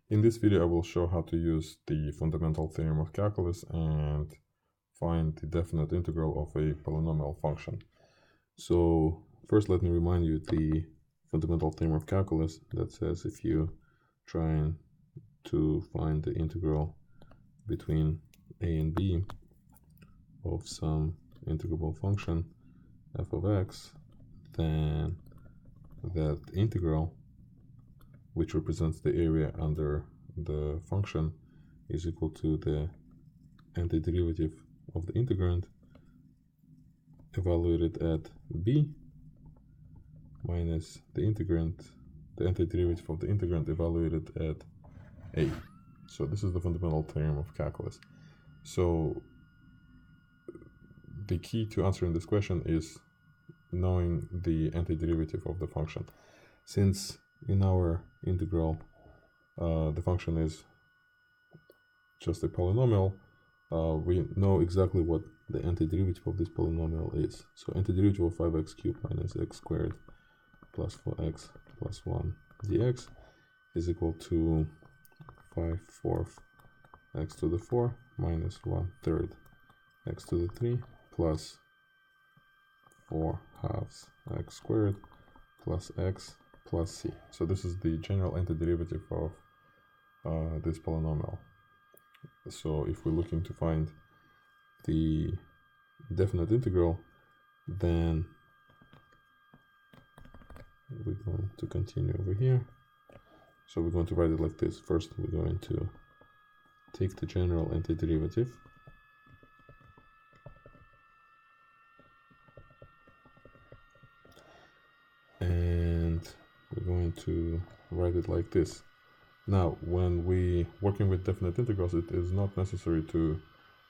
In this video, I will show how to use the fundamental theorem of calculus and find the definite integral of a polynomial function. So first, let me remind you the fundamental theorem of calculus that says if you try to find the integral between a and b of some integrable function f of x, then that integral, which represents the area under the function, is equal to the antiderivative of the integrand evaluated at b minus the integrand, the antiderivative of the integrand evaluated at a. So this is the fundamental theorem of calculus. So the key to answering this question is knowing the antiderivative of the function. Since in our integral the function is just a polynomial, we know exactly what the antiderivative of this polynomial is. So antiderivative of 5x cubed minus x squared plus 4x plus 1 dx is equal to 5/4 x to the 4 minus 1/3 x to the 3 plus 4/2 x squared plus x plus c. So this is the general antiderivative of this polynomial. So if we're looking to find the definite integral, then we're going to continue over here. So we're going to write it like this. First, we're going to take the general antiderivative, and we're going to write it like this. Now, when we working with definite integrals, it is not necessary to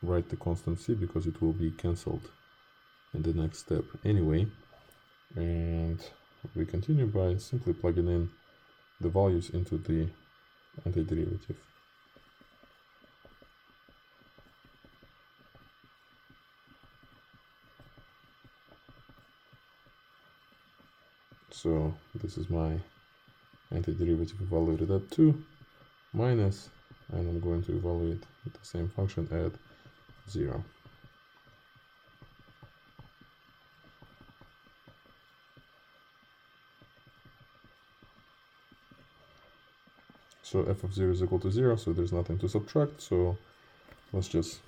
write the constant c because it will be cancelled in the next step anyway. And we continue by simply plugging in the values into the antiderivative. So this is my antiderivative evaluated at 2 minus, and I'm going to evaluate the same function at 0. So f of 0 is equal to 0, so there's nothing to subtract, so let's just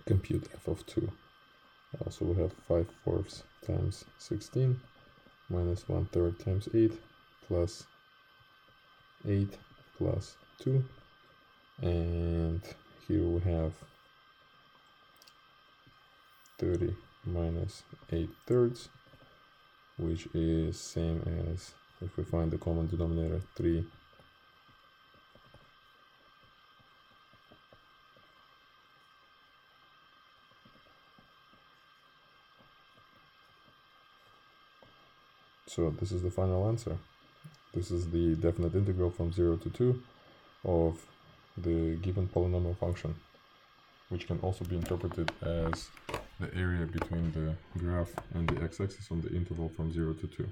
compute f of 2. So we have 5/4 times 16 minus 1/3 times 8 plus 8 plus 2, and here we have 30 minus 8/3, which is same as, if we find the common denominator, 3 . So this is the final answer. This is the definite integral from 0 to 2 of the given polynomial function, which can also be interpreted as the area between the graph and the x-axis on the interval from 0 to 2.